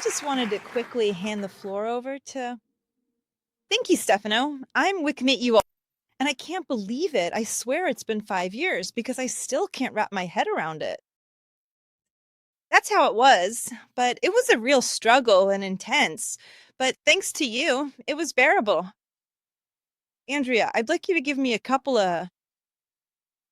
I just wanted to quickly hand the floor over to. Thank you, Stefano. I'm Wickmate you all, and I can't believe it. I swear it's been 5 years because I still can't wrap my head around it. That's how it was, but it was a real struggle and intense. But thanks to you, it was bearable. Andrea, I'd like you to give me a couple of.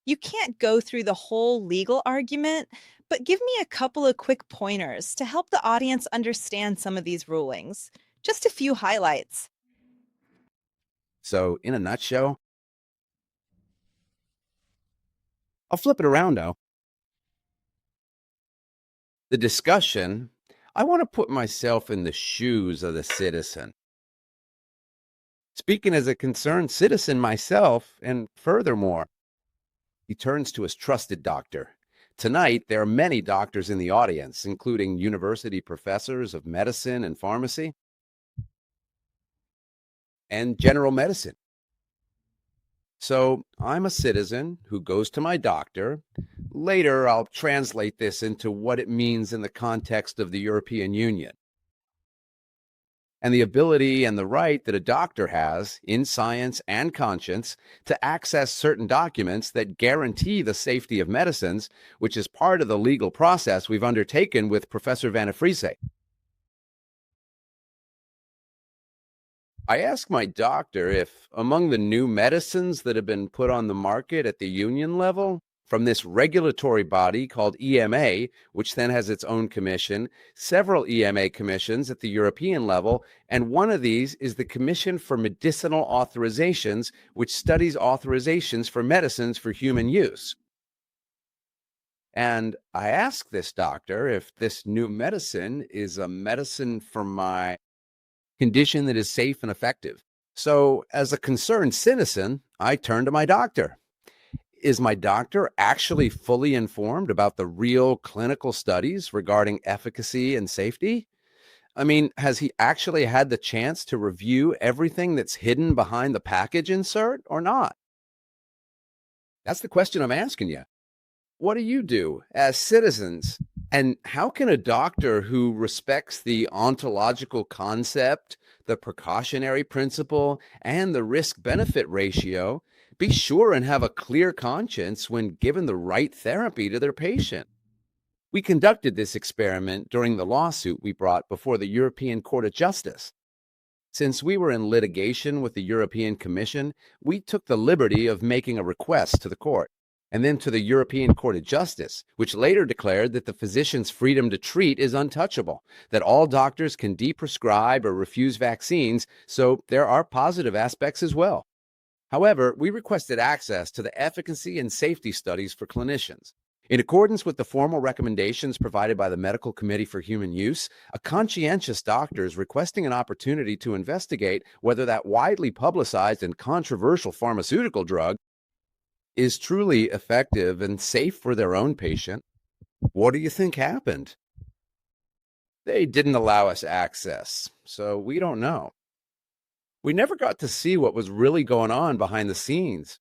You can't go through the whole legal argument, but give me a couple of quick pointers to help the audience understand some of these rulings. Just a few highlights. So, in a nutshell, I'll flip it around now. The discussion, I want to put myself in the shoes of the citizen. Speaking as a concerned citizen myself, and furthermore, he turns to his trusted doctor. Tonight, there are many doctors in the audience, including university professors of medicine and pharmacy and general medicine. So I'm a citizen who goes to my doctor. Later, I'll translate this into what it means in the context of the European Union. And the ability and the right that a doctor has in science and conscience to access certain documents that guarantee the safety of medicines, which is part of the legal process we've undertaken with Professor Van Friese. I asked my doctor if among the new medicines that have been put on the market at the union level from this regulatory body called EMA, which then has its own commission, several EMA commissions at the European level, and one of these is the Commission for Medicinal Authorizations, which studies authorizations for medicines for human use. And I asked this doctor if this new medicine is a medicine for my condition that is safe and effective. So, as a concerned citizen, I turn to my doctor. Is my doctor actually fully informed about the real clinical studies regarding efficacy and safety? I mean, has he actually had the chance to review everything that's hidden behind the package insert or not? That's the question I'm asking you. What do you do as citizens? And how can a doctor who respects the ontological concept, the precautionary principle, and the risk benefit ratio be sure and have a clear conscience when given the right therapy to their patient? We conducted this experiment during the lawsuit we brought before the European Court of Justice. Since we were in litigation with the European Commission, we took the liberty of making a request to the court and then to the European Court of Justice, which later declared that the physician's freedom to treat is untouchable, that all doctors can deprescribe or refuse vaccines, so there are positive aspects as well. However, we requested access to the efficacy and safety studies for clinicians. In accordance with the formal recommendations provided by the Medical Committee for Human Use, a conscientious doctor is requesting an opportunity to investigate whether that widely publicized and controversial pharmaceutical drug is truly effective and safe for their own patient. What do you think happened? They didn't allow us access, so we don't know. We never got to see what was really going on behind the scenes.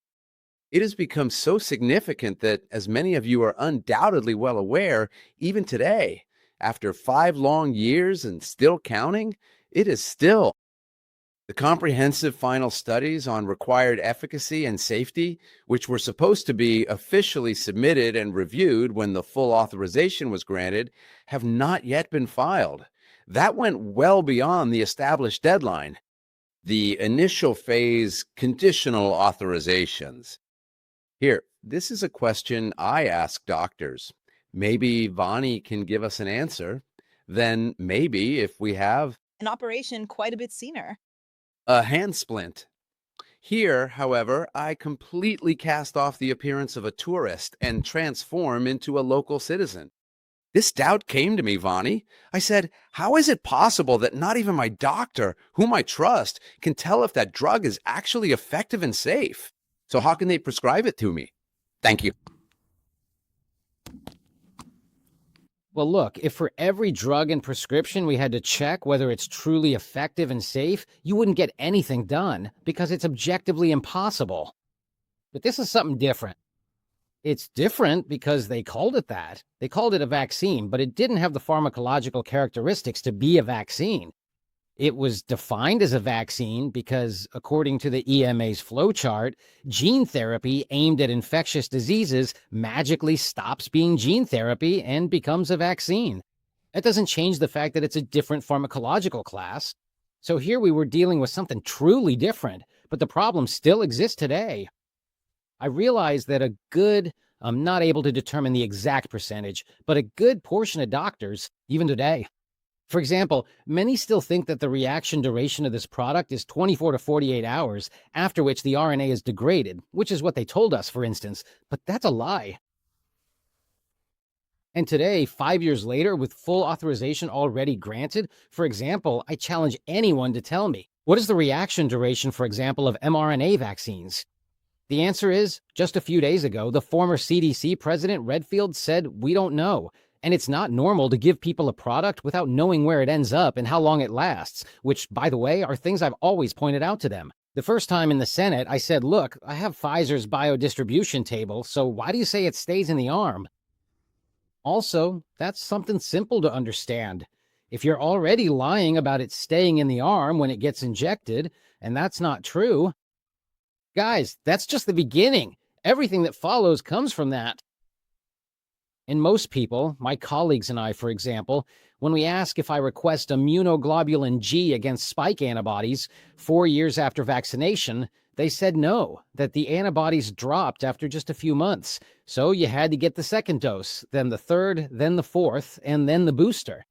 It has become so significant that, as many of you are undoubtedly well aware, even today, after 5 long years and still counting, it is still. The comprehensive final studies on required efficacy and safety, which were supposed to be officially submitted and reviewed when the full authorization was granted, have not yet been filed. That went well beyond the established deadline. The initial phase conditional authorizations. Here, this is a question I ask doctors. Maybe Vani can give us an answer. Then maybe if we have An operation quite a bit sooner. a hand splint. Here, however, I completely cast off the appearance of a tourist and transform into a local citizen. This doubt came to me, Vani. I said, how is it possible that not even my doctor, whom I trust, can tell if that drug is actually effective and safe? So how can they prescribe it to me? Thank you. Well, look, if for every drug and prescription we had to check whether it's truly effective and safe, you wouldn't get anything done because it's objectively impossible. But this is something different. It's different because they called it that. They called it a vaccine, but it didn't have the pharmacological characteristics to be a vaccine. It was defined as a vaccine because, according to the EMA's flowchart, gene therapy aimed at infectious diseases magically stops being gene therapy and becomes a vaccine. That doesn't change the fact that it's a different pharmacological class. So here we were dealing with something truly different, but the problem still exists today. I realized that I'm not able to determine the exact percentage, but a good portion of doctors, even today. For example, many still think that the reaction duration of this product is 24 to 48 hours, after which the RNA is degraded, which is what they told us, for instance, but that's a lie. And today, 5 years later, with full authorization already granted, for example, I challenge anyone to tell me, what is the reaction duration, for example, of mRNA vaccines? The answer is, just a few days ago, the former CDC president Redfield said, we don't know. And it's not normal to give people a product without knowing where it ends up and how long it lasts, which, by the way, are things I've always pointed out to them. The first time in the Senate, I said, look, I have Pfizer's biodistribution table, so why do you say it stays in the arm? Also, that's something simple to understand. If you're already lying about it staying in the arm when it gets injected, and that's not true, guys, that's just the beginning. Everything that follows comes from that. And most people, my colleagues and I, for example, when we ask if I request immunoglobulin G against spike antibodies 4 years after vaccination, they said no, that the antibodies dropped after just a few months. So you had to get the second dose, then the third, then the fourth, and then the booster.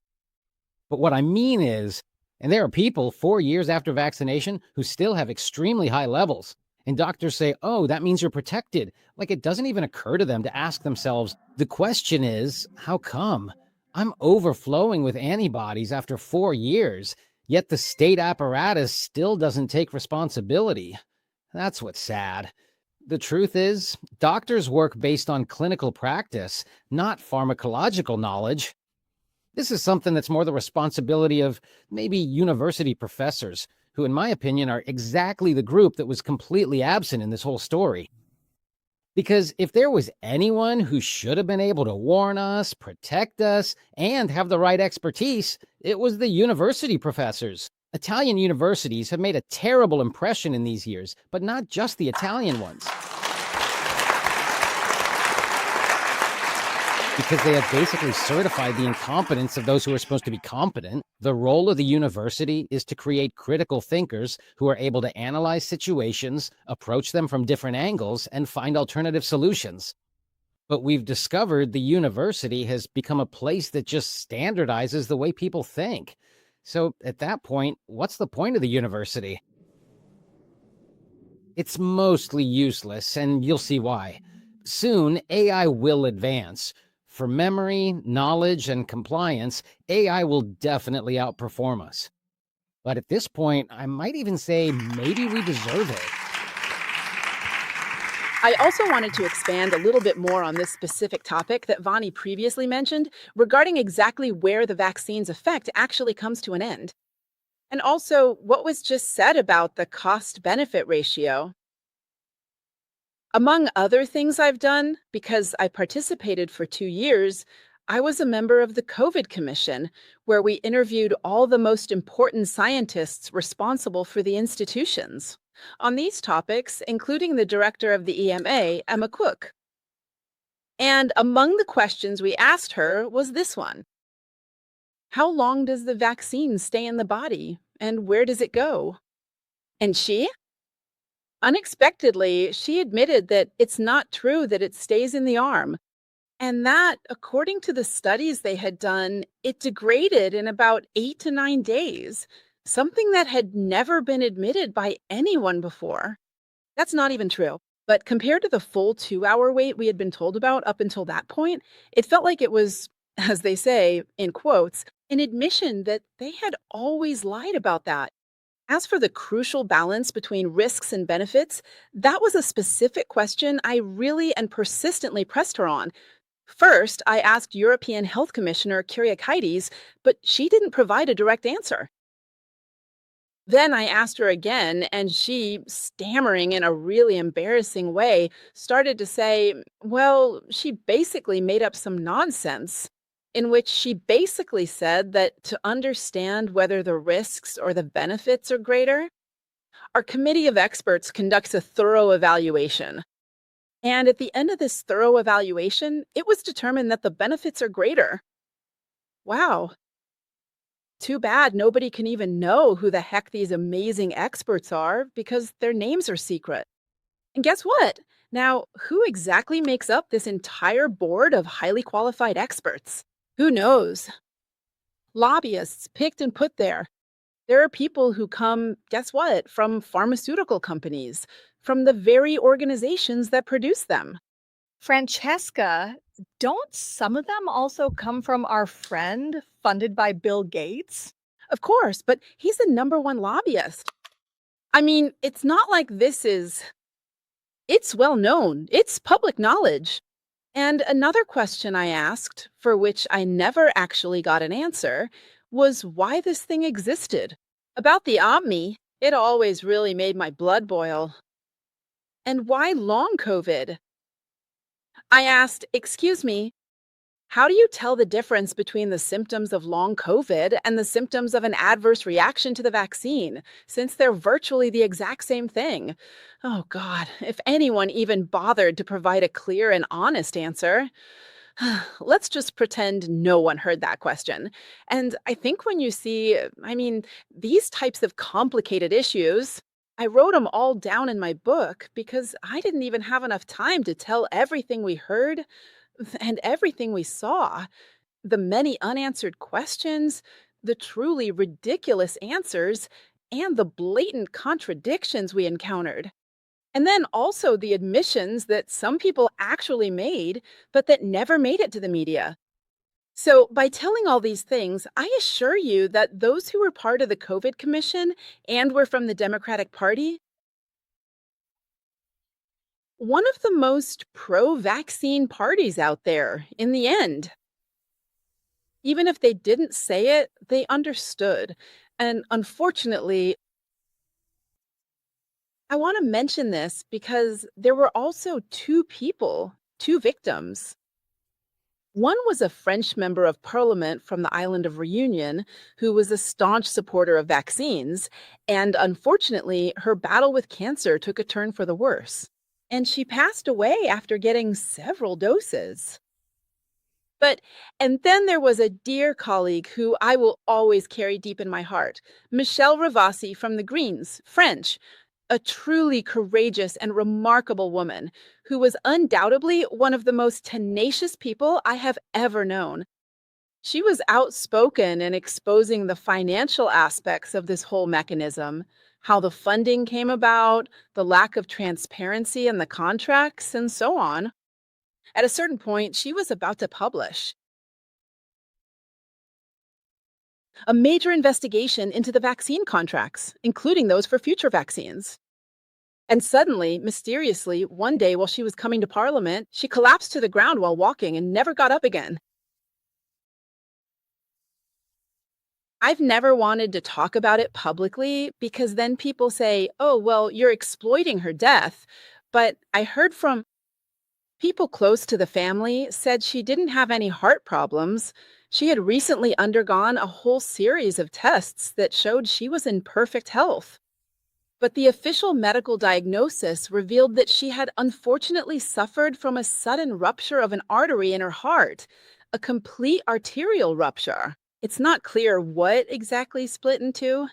But what I mean is, and there are people 4 years after vaccination who still have extremely high levels. And doctors say, oh, that means you're protected. Like it doesn't even occur to them to ask themselves, the question is, how come? I'm overflowing with antibodies after 4 years, yet the state apparatus still doesn't take responsibility. That's what's sad. The truth is, doctors work based on clinical practice, not pharmacological knowledge. This is something that's more the responsibility of maybe university professors, who, in my opinion, are exactly the group that was completely absent in this whole story. Because if there was anyone who should have been able to warn us, protect us, and have the right expertise, it was the university professors. Italian universities have made a terrible impression in these years, but not just the Italian ones. Because they have basically certified the incompetence of those who are supposed to be competent. The role of the university is to create critical thinkers who are able to analyze situations, approach them from different angles, and find alternative solutions. But we've discovered the university has become a place that just standardizes the way people think. So at that point, what's the point of the university? It's mostly useless, and you'll see why. Soon, AI will advance. For memory, knowledge, and compliance, AI will definitely outperform us. But at this point, I might even say maybe we deserve it. I also wanted to expand a little bit more on this specific topic that Vani previously mentioned regarding exactly where the vaccine's effect actually comes to an end. And also what was just said about the cost-benefit ratio. Among other things I've done, because I participated for 2 years, I was a member of the COVID Commission, where we interviewed all the most important scientists responsible for the institutions on these topics, including the director of the EMA, Emma Cook. And among the questions we asked her was this one. How long does the vaccine stay in the body, and where does it go? And unexpectedly, she admitted that it's not true that it stays in the arm, and that, according to the studies they had done, it degraded in about 8 to 9 days, something that had never been admitted by anyone before. That's not even true. But compared to the full 2-hour wait we had been told about up until that point, it felt like it was, as they say, in quotes, an admission that they had always lied about that. As for the crucial balance between risks and benefits, that was a specific question I really and persistently pressed her on. First, I asked European Health Commissioner Kyriakides, but she didn't provide a direct answer. Then I asked her again, and she, stammering in a really embarrassing way, started to say, well, she basically made up some nonsense in which she basically said that to understand whether the risks or the benefits are greater, our committee of experts conducts a thorough evaluation. And at the end of this thorough evaluation, it was determined that the benefits are greater. Wow. Too bad nobody can even know who the heck these amazing experts are because their names are secret. And guess what? Now, who exactly makes up this entire board of highly qualified experts? Who knows? Lobbyists picked and put there. There are people who come, guess what, from pharmaceutical companies, from the very organizations that produce them. Francesca, don't some of them also come from our friend funded by Bill Gates? Of course, but he's the number one lobbyist. I mean, it's not like it's well known, it's public knowledge. And another question I asked, for which I never actually got an answer, was why this thing existed. About the Omni, it always really made my blood boil. And why long COVID? I asked, excuse me, how do you tell the difference between the symptoms of long COVID and the symptoms of an adverse reaction to the vaccine, since they're virtually the exact same thing? Oh, God, if anyone even bothered to provide a clear and honest answer. Let's just pretend no one heard that question. And I think when you see, these types of complicated issues, I wrote them all down in my book because I didn't even have enough time to tell everything we heard and everything we saw, the many unanswered questions, the truly ridiculous answers, and the blatant contradictions we encountered. And then also the admissions that some people actually made, but that never made it to the media. So, by telling all these things, I assure you that those who were part of the COVID Commission and were from the Democratic Party, one of the most pro-vaccine parties out there in the end. Even if they didn't say it, they understood. And unfortunately, I want to mention this because there were also two victims. One was a French member of parliament from the island of Reunion who was a staunch supporter of vaccines, and unfortunately, her battle with cancer took a turn for the worse. And she passed away after getting several doses. And then there was a dear colleague who I will always carry deep in my heart, Michelle Ravasi from the Greens, French, a truly courageous and remarkable woman who was undoubtedly one of the most tenacious people I have ever known. She was outspoken in exposing the financial aspects of this whole mechanism, how the funding came about, the lack of transparency in the contracts, and so on. At a certain point, she was about to publish a major investigation into the vaccine contracts, including those for future vaccines. And suddenly, mysteriously, one day while she was coming to Parliament, she collapsed to the ground while walking and never got up again. I've never wanted to talk about it publicly because then people say, oh, well, you're exploiting her death. But I heard from people close to the family said she didn't have any heart problems. She had recently undergone a whole series of tests that showed she was in perfect health. But the official medical diagnosis revealed that she had unfortunately suffered from a sudden rupture of an artery in her heart, a complete arterial rupture. It's not clear what exactly split in two.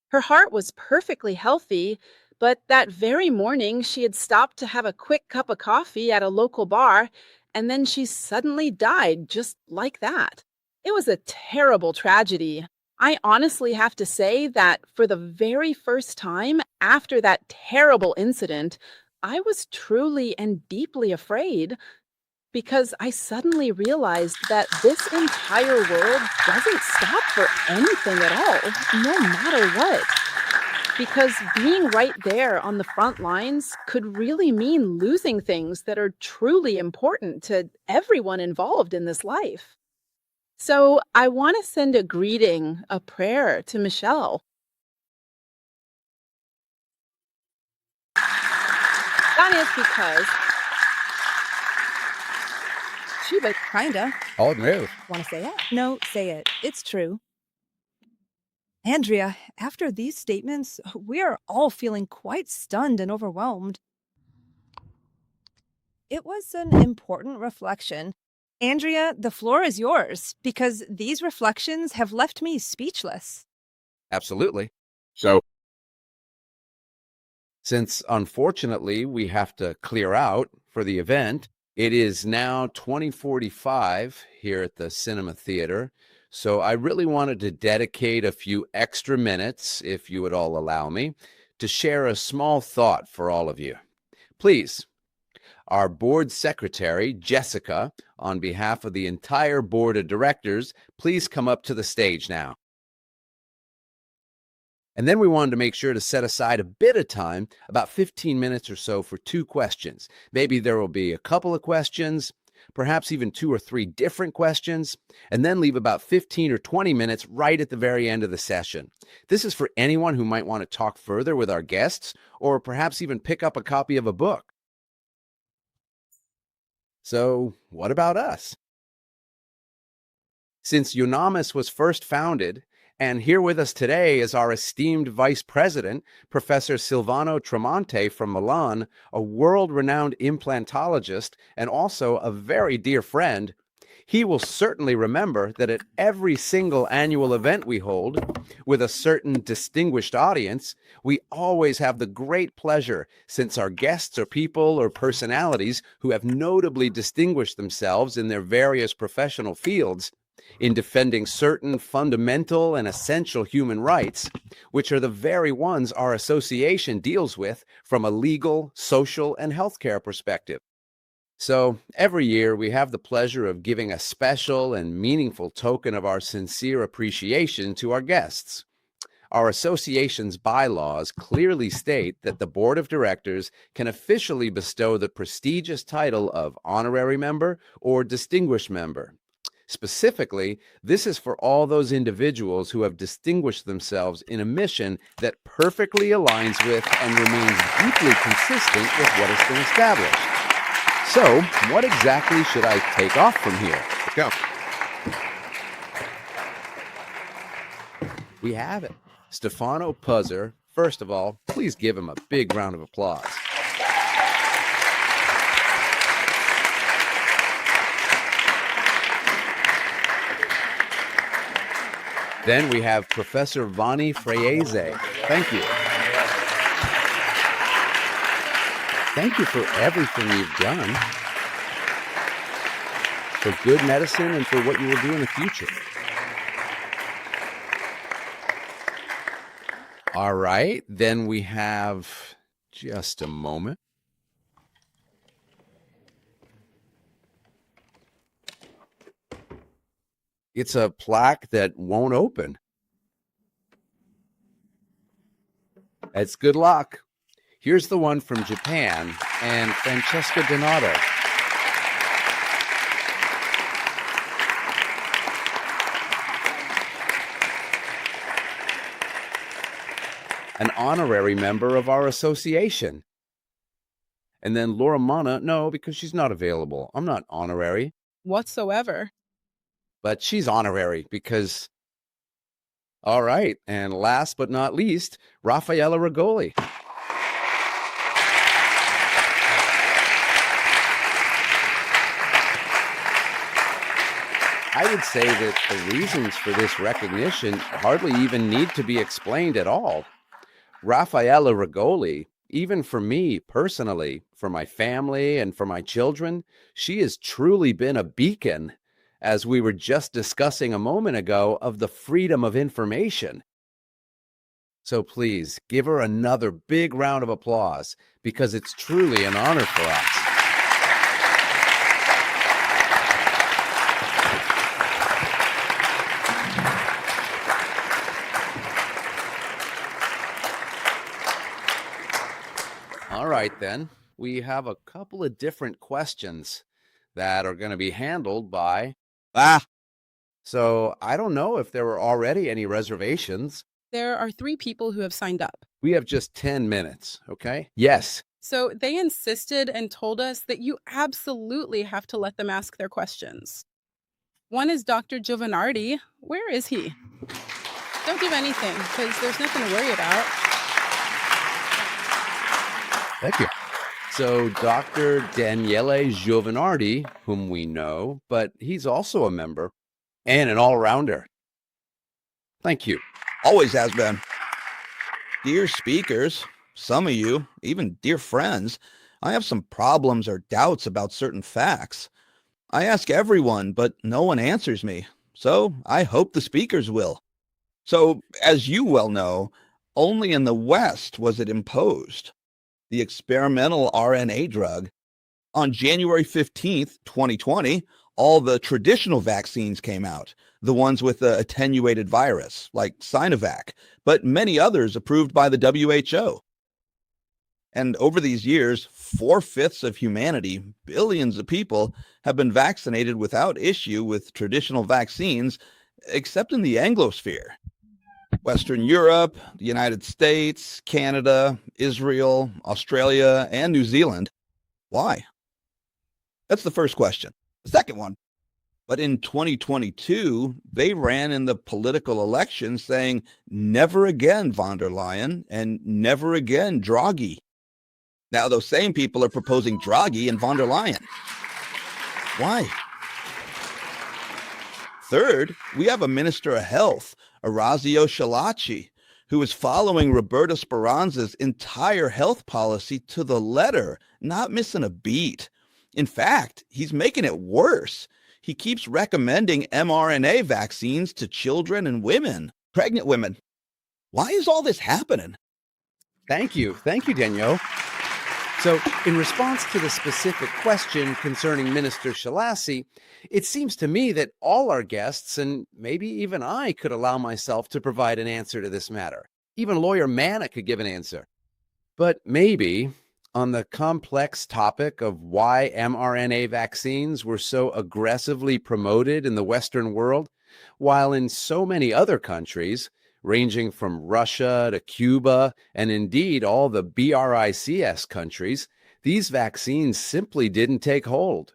Her heart was perfectly healthy, but that very morning she had stopped to have a quick cup of coffee at a local bar, and then she suddenly died just like that. It was a terrible tragedy. I honestly have to say that for the very first time after that terrible incident, I was truly and deeply afraid because I suddenly realized that this entire world doesn't stop for anything at all, no matter what. Because being right there on the front lines could really mean losing things that are truly important to everyone involved in this life. So I want to send a greeting, a prayer to Michelle. Vanya, it's because Chuba, kinda. Oh, no. Want to say it? No, say it. It's true. Andrea, after these statements, we are all feeling quite stunned and overwhelmed. It was an important reflection. Andrea, the floor is yours, because these reflections have left me speechless. Absolutely. So, since unfortunately we have to clear out for the event, it is now 20:45 here at the Cinema Theater. So I really wanted to dedicate a few extra minutes, if you would all allow me, to share a small thought for all of you. Please, our board secretary, Jessica, on behalf of the entire board of directors, please come up to the stage now. And then we wanted to make sure to set aside a bit of time, about 15 minutes or so, for 2 questions. Maybe there will be a couple of questions, perhaps even 2 or 3 different questions, and then leave about 15 or 20 minutes right at the very end of the session. This is for anyone who might want to talk further with our guests, or perhaps even pick up a copy of a book. So, what about us? Since Eunomis was first founded, and here with us today is our esteemed Vice President, Professor Silvano Tremonte from Milan, a world-renowned implantologist and also a very dear friend. He will certainly remember that at every single annual event we hold, with a certain distinguished audience, we always have the great pleasure, since our guests are people or personalities who have notably distinguished themselves in their various professional fields, in defending certain fundamental and essential human rights, which are the very ones our association deals with from a legal, social, and healthcare perspective. So every year we have the pleasure of giving a special and meaningful token of our sincere appreciation to our guests. Our association's bylaws clearly state that the board of directors can officially bestow the prestigious title of honorary member or distinguished member. Specifically, this is for all those individuals who have distinguished themselves in a mission that perfectly aligns with and remains deeply consistent with what has been established. So, what exactly should I take off from here? Go. We have it. Stefano Puzzer. First of all, please give him a big round of applause. Then we have Professor Vanni Freese. Thank you. Thank you for everything you've done, for good medicine and for what you will do in the future. All right, then we have, just a moment. It's a plaque that won't open. It's good luck. Here's the one from Japan and Francesca Donato. An honorary member of our association. And then Laura Mana, no, because she's not available. I'm not honorary. whatsoever. But she's honorary because, all right. And last but not least, Raffaella Rigoli. I would say that the reasons for this recognition hardly even need to be explained at all. Raffaella Rigoli, even for me personally, for my family and for my children, she has truly been a beacon, as we were just discussing a moment ago, of the freedom of information. So please give her another big round of applause, because it's truly an honor for us. All right, then. We have a couple of different questions that are going to be handled by... So I don't know if there were already any reservations. There are 3 people who have signed up. We have just 10 minutes, okay? Yes. So they insisted and told us that you absolutely have to let them ask their questions. One is Dr. Giovanardi. Where is he? Don't give anything because there's nothing to worry about. Thank you. So Dr. Daniele Giovanardi, whom we know, but he's also a member and an all-rounder. Thank you. Always has been. Dear speakers, some of you, even dear friends, I have some problems or doubts about certain facts. I ask everyone, but no one answers me. So I hope the speakers will. So, as you well know, only in the West was it imposed. The experimental RNA drug. On January 15th, 2020, all the traditional vaccines came out, the ones with the attenuated virus, like Sinovac, but many others approved by the WHO. And over these years, 4/5 of humanity, billions of people, have been vaccinated without issue with traditional vaccines, except in the Anglosphere. Western Europe, the United States, Canada, Israel, Australia, and New Zealand. Why? That's the first question. The second one, but in 2022, they ran in the political election saying, never again von der Leyen and never again Draghi. Now, those same people are proposing Draghi and von der Leyen. Why? Third, we have a Minister of Health, Orazio Schillaci, who is following Roberto Speranza's entire health policy to the letter, not missing a beat. In fact, he's making it worse. He keeps recommending mRNA vaccines to children and women, pregnant women. Why is all this happening? Thank you. Thank you, Danielle. So, in response to the specific question concerning Minister Schillaci, it seems to me that all our guests, and maybe even I, could allow myself to provide an answer to this matter. Even lawyer Manna could give an answer. But maybe on the complex topic of why mRNA vaccines were so aggressively promoted in the Western world, while in so many other countries, ranging from Russia to Cuba, and indeed all the BRICS countries, these vaccines simply didn't take hold.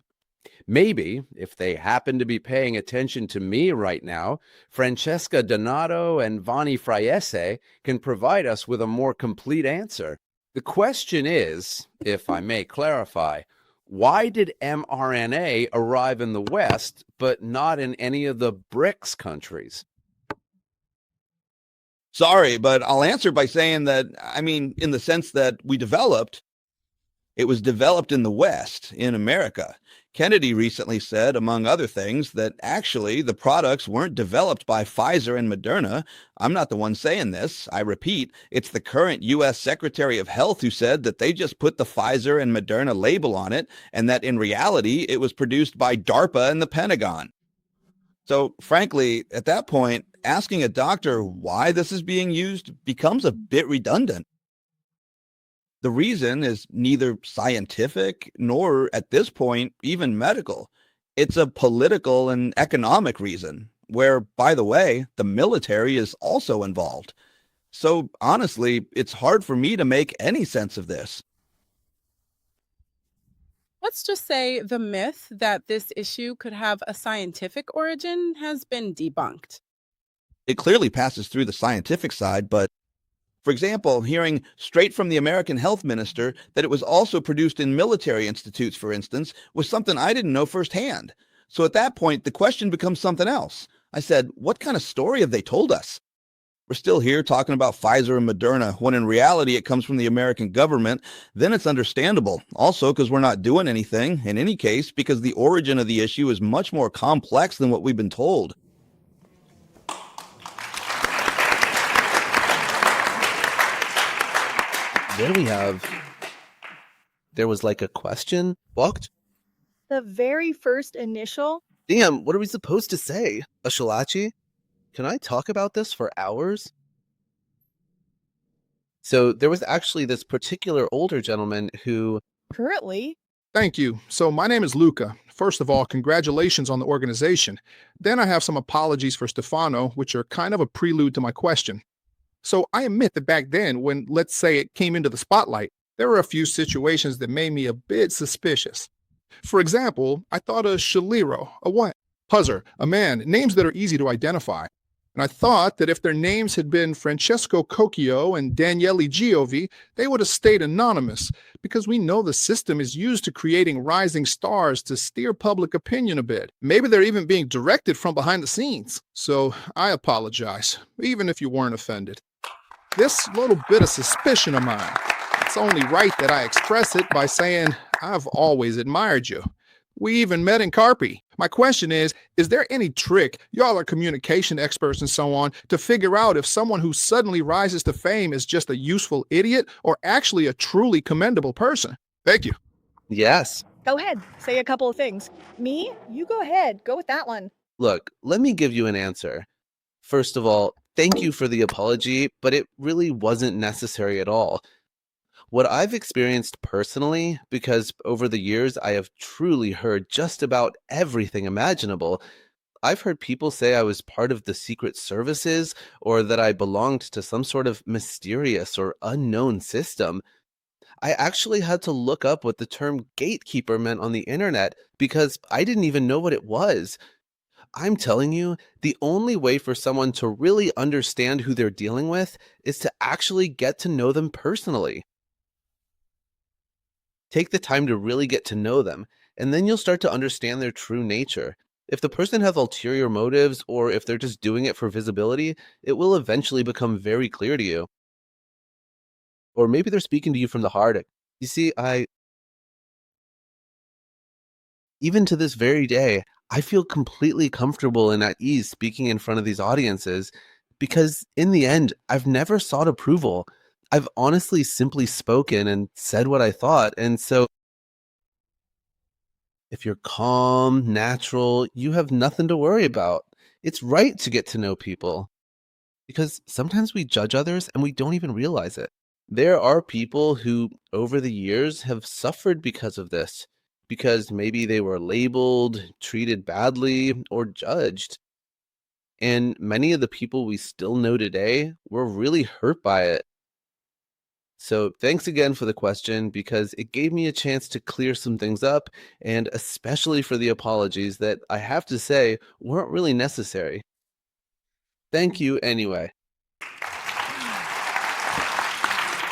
Maybe, if they happen to be paying attention to me right now, Francesca Donato and Vanni Fraiese can provide us with a more complete answer. The question is, if I may clarify, why did mRNA arrive in the West, but not in any of the BRICS countries? Sorry, but I'll answer by saying that, in the sense that it was developed in the West, in America. Kennedy recently said, among other things, that actually the products weren't developed by Pfizer and Moderna. I'm not the one saying this. I repeat, it's the current U.S. Secretary of Health who said that they just put the Pfizer and Moderna label on it, and that in reality, it was produced by DARPA and the Pentagon. So frankly, at that point, asking a doctor why this is being used becomes a bit redundant. The reason is neither scientific nor, at this point, even medical. It's a political and economic reason, where, by the way, the military is also involved. So honestly, it's hard for me to make any sense of this. Let's just say the myth that this issue could have a scientific origin has been debunked. It clearly passes through the scientific side, but for example, hearing straight from the American health minister that it was also produced in military institutes, for instance, was something I didn't know firsthand. So at that point, the question becomes something else. I said, what kind of story have they told us? We're still here talking about Pfizer and Moderna, when in reality it comes from the American government. Then it's understandable. Also, because we're not doing anything, in any case, because the origin of the issue is much more complex than what we've been told. Then we have, there was like a question booked. The very first initial. Damn, what are we supposed to say? A Schillaci? Can I talk about this for hours? So there was actually this particular older gentleman who... Currently. Thank you. So my name is Luca. First of all, congratulations on the organization. Then I have some apologies for Stefano, which are kind of a prelude to my question. So I admit that back then, when, let's say, it came into the spotlight, There were a few situations that made me a bit suspicious. For example, I thought a Shaliro, a what? Puzzer, a man, names that are easy to identify. And I thought that if their names had been Francesco Cocchio and Daniele Giovi, they would have stayed anonymous, because we know the system is used to creating rising stars to steer public opinion a bit. Maybe they're even being directed from behind the scenes. So I apologize, even if you weren't offended. This little bit of suspicion of mine, it's only right that I express it by saying I've always admired you. We even met in Carpi. My question is there any trick, y'all are communication experts and so on, to figure out if someone who suddenly rises to fame is just a useful idiot or actually a truly commendable person? Thank you. Yes. Go ahead, say a couple of things. Me? You go ahead. Go with that one. Look, let me give you an answer. First of all, thank you for the apology, but it really wasn't necessary at all. What I've experienced personally, because over the years I have truly heard just about everything imaginable, I've heard people say I was part of the secret services or that I belonged to some sort of mysterious or unknown system. I actually had to look up what the term gatekeeper meant on the internet because I didn't even know what it was. I'm telling you, the only way for someone to really understand who they're dealing with is to actually get to know them personally. Take the time to really get to know them, and then you'll start to understand their true nature. If the person has ulterior motives, or if they're just doing it for visibility, it will eventually become very clear to you. Or maybe they're speaking to you from the heart. You see, even to this very day, I feel completely comfortable and at ease speaking in front of these audiences because in the end, I've never sought approval. I've honestly simply spoken and said what I thought. And so if you're calm, natural, you have nothing to worry about. It's right to get to know people because sometimes we judge others and we don't even realize it. There are people who over the years have suffered because of this, because maybe they were labeled, treated badly, or judged. And many of the people we still know today were really hurt by it. So thanks again for the question because it gave me a chance to clear some things up and especially for the apologies that I have to say weren't really necessary. Thank you anyway.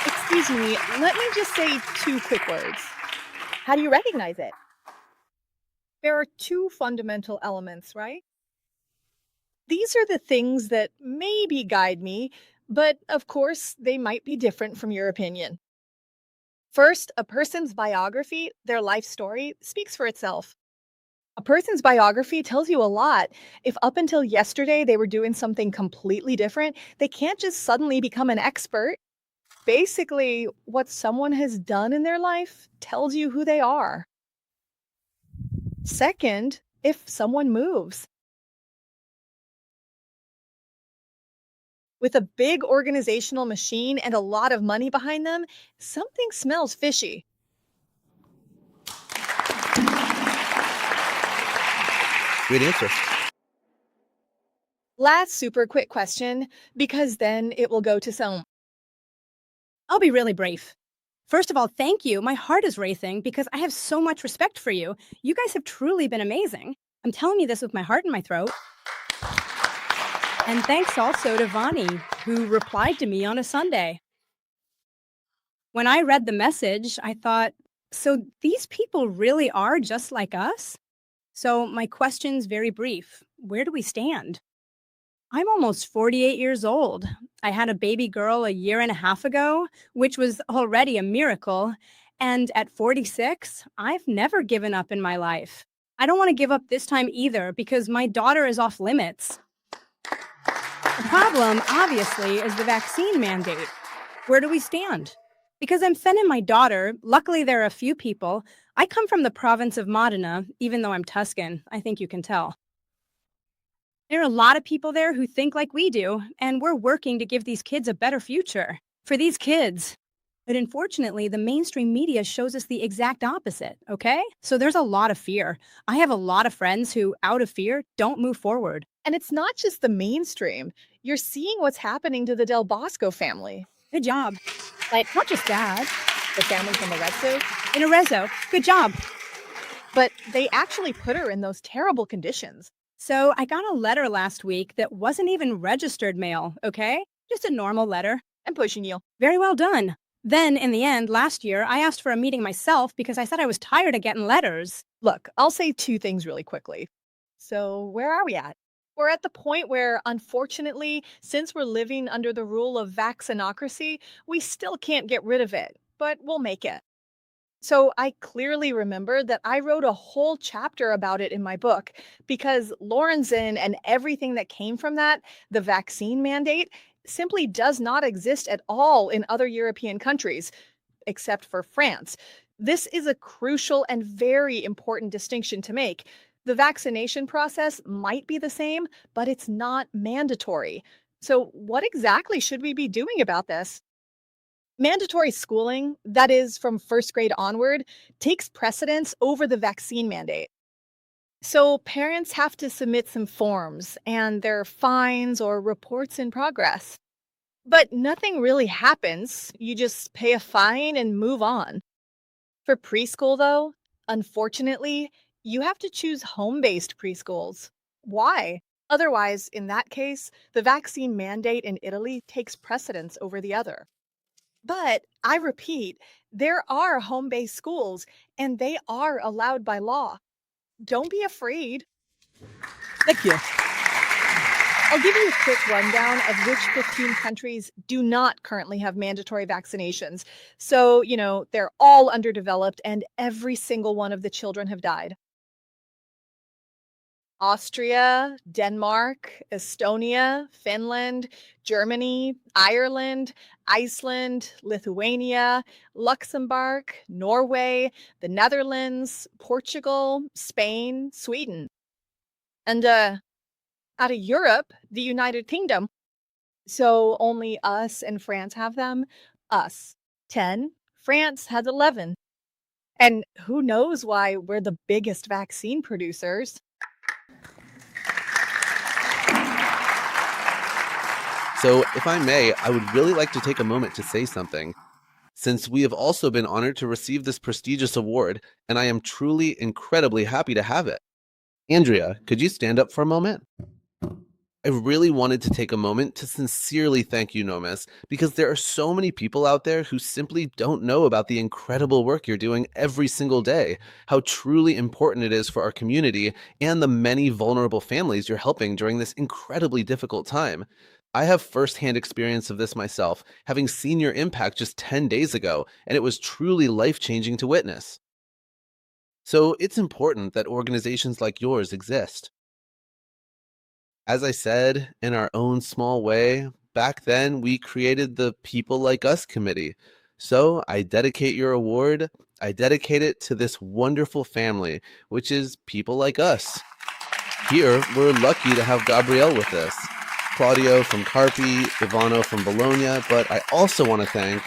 Excuse me, let me just say two quick words. How do you recognize it? There are two fundamental elements, right? These are the things that maybe guide me, but of course, they might be different from your opinion. First, a person's biography, their life story, speaks for itself. A person's biography tells you a lot. If up until yesterday they were doing something completely different, they can't just suddenly become an expert. Basically, what someone has done in their life tells you who they are. Second, if someone moves. With a big organizational machine and a lot of money behind them, something smells fishy. Great answer. Last super quick question, because then it will go to some. I'll be really brief. First of all, thank you. My heart is racing because I have so much respect for you. You guys have truly been amazing. I'm telling you this with my heart in my throat. And thanks also to Vani, who replied to me on a Sunday. When I read the message, I thought, so these people really are just like us? So my question's very brief. Where do we stand? I'm almost 48 years old. I had a baby girl a year and a half ago, which was already a miracle. And at 46, I've never given up in my life. I don't want to give up this time either because my daughter is off limits. The problem, obviously, is the vaccine mandate. Where do we stand? Because I'm sending my daughter, luckily there are a few people. I come from the province of Modena, even though I'm Tuscan. I think you can tell. There are a lot of people there who think like we do, and we're working to give these kids a better future. For these kids. But unfortunately, the mainstream media shows us the exact opposite, okay? So there's a lot of fear. I have a lot of friends who, out of fear, don't move forward. And it's not just the mainstream. You're seeing what's happening to the Del Bosco family. Good job. Like, not just that. The family from Arezzo? In Arezzo. Good job. But they actually put her in those terrible conditions. So I got a letter last week that wasn't even registered mail, okay? Just a normal letter. I'm pushing you. Very well done. Then, in the end, last year, I asked for a meeting myself because I said I was tired of getting letters. Look, I'll say two things really quickly. So, where are we at? We're at the point where, unfortunately, since we're living under the rule of vaccinocracy, we still can't get rid of it, but we'll make it. So, I clearly remember that I wrote a whole chapter about it in my book because Lorenzen and everything that came from that, the vaccine mandate, simply does not exist at all in other European countries, except for France. This is a crucial and very important distinction to make. The vaccination process might be the same, but it's not mandatory. So, what exactly should we be doing about this? Mandatory schooling, that is from first grade onward, takes precedence over the vaccine mandate. So, parents have to submit some forms and their fines or reports in progress. But nothing really happens. You just pay a fine and move on. For preschool, though, unfortunately, you have to choose home-based preschools. Why? Otherwise, in that case, the vaccine mandate in Italy takes precedence over the other. But I repeat, there are home-based schools, and they are allowed by law. Don't be afraid. Thank you. I'll give you a quick rundown of which 15 countries do not currently have mandatory vaccinations. So, they're all underdeveloped and every single one of the children have died. Austria, Denmark, Estonia, Finland, Germany, Ireland, Iceland, Lithuania, Luxembourg, Norway, the Netherlands, Portugal, Spain, Sweden. And out of Europe, the United Kingdom. So only us and France have them. Us, 10. France has 11. And who knows why we're the biggest vaccine producers. So, if I may, I would really like to take a moment to say something. Since we have also been honored to receive this prestigious award, and I am truly incredibly happy to have it. Andrea, could you stand up for a moment? I really wanted to take a moment to sincerely thank Eunomis because there are so many people out there who simply don't know about the incredible work you're doing every single day, how truly important it is for our community, and the many vulnerable families you're helping during this incredibly difficult time. I have firsthand experience of this myself, having seen your impact just 10 days ago, and it was truly life-changing to witness. So it's important that organizations like yours exist. As I said, in our own small way, back then we created the People Like Us committee. So I dedicate your award, I dedicate it to this wonderful family, which is people like us. Here, we're lucky to have Gabrielle with us, Claudio from Carpi, Ivano from Bologna, but I also want to thank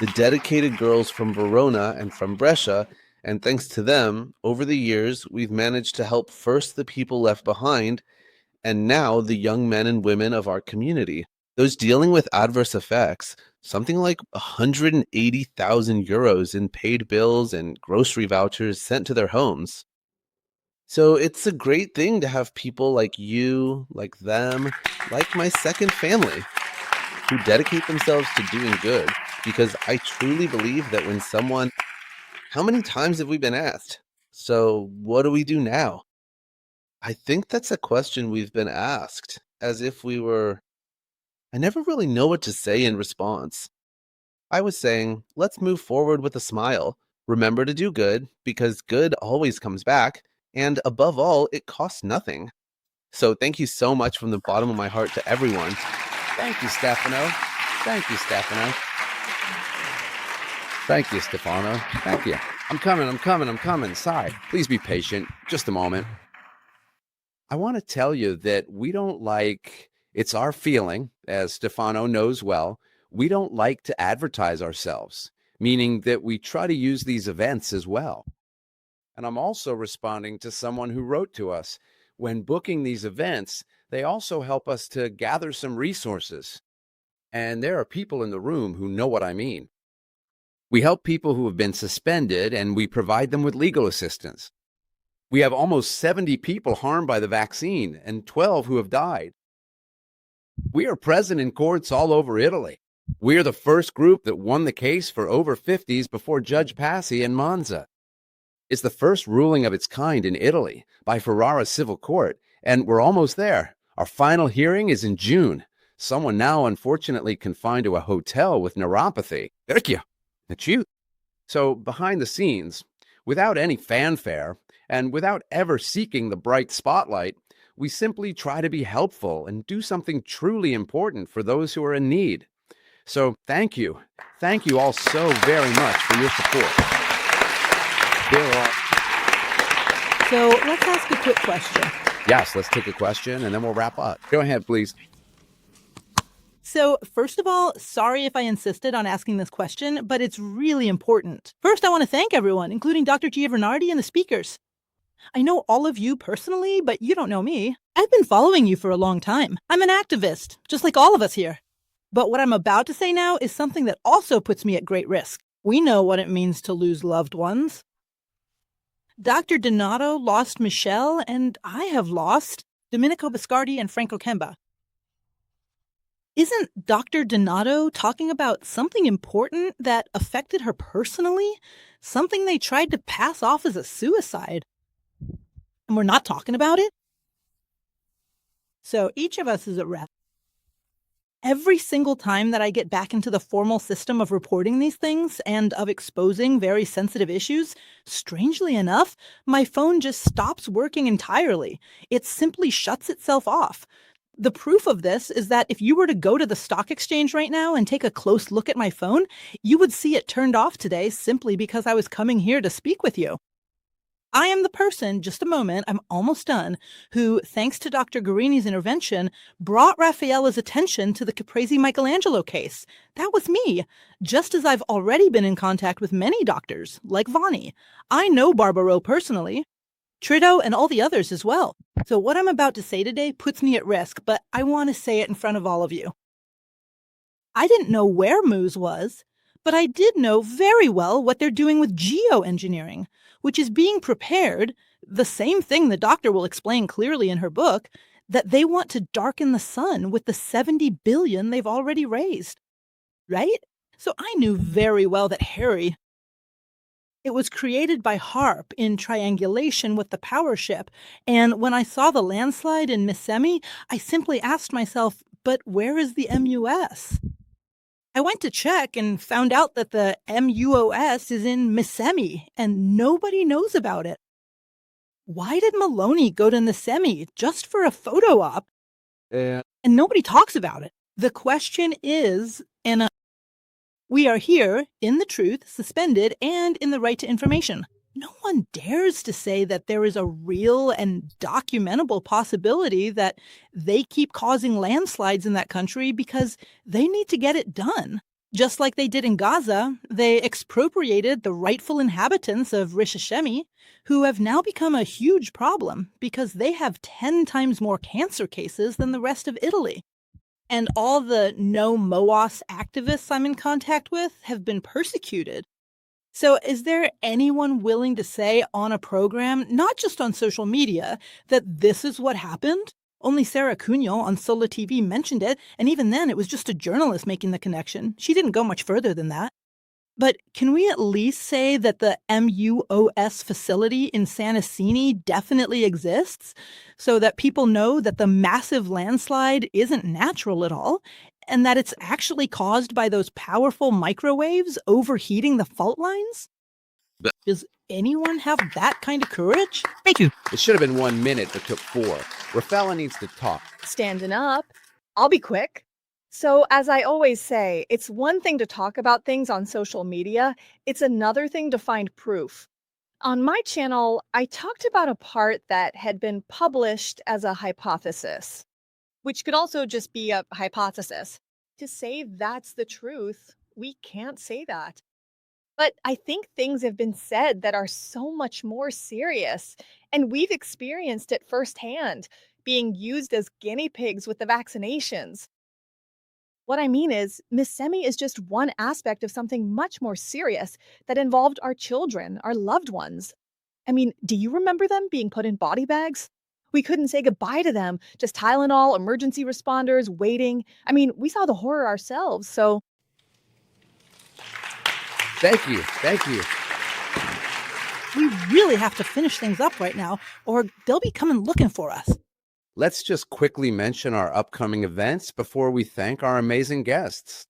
the dedicated girls from Verona and from Brescia, and thanks to them, over the years, we've managed to help first the people left behind, and now the young men and women of our community. Those dealing with adverse effects, something like 180,000 euros in paid bills and grocery vouchers sent to their homes. So it's a great thing to have people like you, like them, like my second family, who dedicate themselves to doing good, because I truly believe that when someone... How many times have we been asked? So what do we do now? I think that's a question we've been asked, as if we were... I never really know what to say in response. I was saying, let's move forward with a smile. Remember to do good, because good always comes back, and above all, it costs nothing. So thank you so much from the bottom of my heart to everyone. Thank you, Stefano. Thank you, Stefano. Thank you, Stefano. Thank you. I'm coming. Sigh. Please be patient. Just a moment. I want to tell you that we don't like, it's our feeling, as Stefano knows well, we don't like to advertise ourselves, meaning that we try to use these events as well. And I'm also responding to someone who wrote to us. When booking these events, they also help us to gather some resources. And there are people in the room who know what I mean. We help people who have been suspended, and we provide them with legal assistance. We have almost 70 people harmed by the vaccine and 12 who have died. We are present in courts all over Italy. We are the first group that won the case for over 50s before Judge Passy in Monza. It's the first ruling of its kind in Italy by Ferrara Civil Court, and we're almost there. Our final hearing is in June. Someone now unfortunately confined to a hotel with neuropathy. That's you. So behind the scenes, without any fanfare, and without ever seeking the bright spotlight, we simply try to be helpful and do something truly important for those who are in need. So thank you. Thank you all so very much for your support. So let's ask a quick question. Yes, let's take a question and then we'll wrap up. Go ahead, please. So first of all, sorry if I insisted on asking this question, but it's really important. First, I want to thank everyone, including Dr. Giovanardi and the speakers. I know all of you personally, but you don't know me. I've been following you for a long time. I'm an activist, just like all of us here. But what I'm about to say now is something that also puts me at great risk. We know what it means to lose loved ones. Dr. Donato lost Michelle, and I have lost Domenico Biscardi and Franco Kemba. Isn't Dr. Donato talking about something important that affected her personally? Something they tried to pass off as a suicide? And we're not talking about it? So each of us is at risk. Every single time that I get back into the formal system of reporting these things and of exposing very sensitive issues, strangely enough, my phone just stops working entirely. It simply shuts itself off. The proof of this is that if you were to go to the stock exchange right now and take a close look at my phone, you would see it turned off today simply because I was coming here to speak with you. I am the person, just a moment, I'm almost done, who, thanks to Dr. Guarini's intervention, brought Raffaella's attention to the Caprese Michelangelo case. That was me, just as I've already been in contact with many doctors, like Vonnie. I know Barbaro personally, Trito, and all the others as well. So what I'm about to say today puts me at risk, but I want to say it in front of all of you. I didn't know where Moose was, but I did know very well what they're doing with geoengineering, which is being prepared, the same thing the doctor will explain clearly in her book, that they want to darken the sun with the 70 billion they've already raised. Right? So I knew very well that Harry, it was created by HARP in triangulation with the power ship. And when I saw the landslide in Missemi, I simply asked myself, but where is the MUS? I went to check and found out that the MUOS is in Missemi, and nobody knows about it. Why did Maloney go to Missemi just for a photo op? And nobody talks about it. The question is, we are here in the truth, suspended, and in the right to information. No one dares to say that there is a real and documentable possibility that they keep causing landslides in that country because they need to get it done. Just like they did in Gaza, they expropriated the rightful inhabitants of Rish Hashemi, who have now become a huge problem because they have 10 times more cancer cases than the rest of Italy. And all the no MOAS activists I'm in contact with have been persecuted. So is there anyone willing to say on a program, not just on social media, that this is what happened? Only Sarah Cunyo on Sola TV mentioned it, and even then it was just a journalist making the connection. She didn't go much further than that. But can we at least say that the MUOS facility in Sannacini definitely exists so that people know that the massive landslide isn't natural at all and that it's actually caused by those powerful microwaves overheating the fault lines? Does anyone have that kind of courage? Thank you. It should have been 1 minute, but took 4. Rafaela needs to talk. Standing up. I'll be quick. So, as I always say, it's one thing to talk about things on social media. It's another thing to find proof. On my channel, I talked about a part that had been published as a hypothesis, which could also just be a hypothesis. To say that's the truth, we can't say that. But I think things have been said that are so much more serious, and we've experienced it firsthand, being used as guinea pigs with the vaccinations. What I mean is, Miss Semi is just one aspect of something much more serious that involved our children, our loved ones. I mean, do you remember them being put in body bags? We couldn't say goodbye to them, just Tylenol, emergency responders, waiting. I mean, we saw the horror ourselves, so Thank you. Thank you. We really have to finish things up right now, or they'll be coming looking for us. Let's just quickly mention our upcoming events before we thank our amazing guests.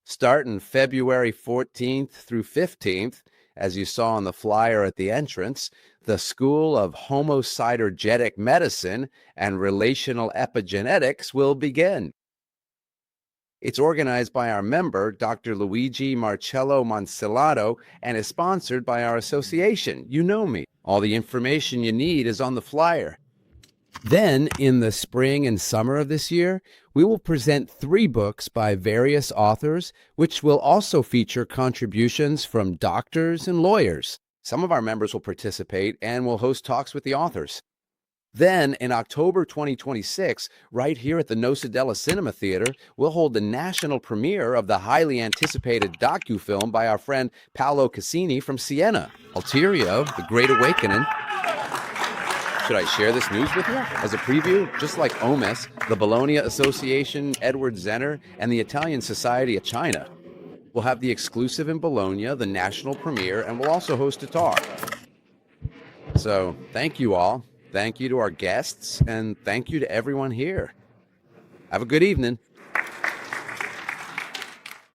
Starting February 14th through 15th, as you saw on the flyer at the entrance, the School of Homocybergenetic Medicine and Relational Epigenetics will begin. It's organized by our member, Dr. Luigi Marcello Moncellato, and is sponsored by our association, Eunomis. All the information you need is on the flyer. Then, in the spring and summer of this year, we will present 3 books by various authors, which will also feature contributions from doctors and lawyers. Some of our members will participate and will host talks with the authors. Then, in October 2026, right here at the Nosa Della Cinema Theater, we'll hold the national premiere of the highly anticipated docufilm by our friend Paolo Cassini from Siena, Alterio, The Great Awakening. Should I share this news with you? As a preview, just like Eunomis, the Bologna Association, Edward Zenner, and the Italian Society of China, we'll have the exclusive in Bologna, the national premiere, and we'll also host a talk. So, thank you all. Thank you to our guests, and thank you to everyone here. Have a good evening.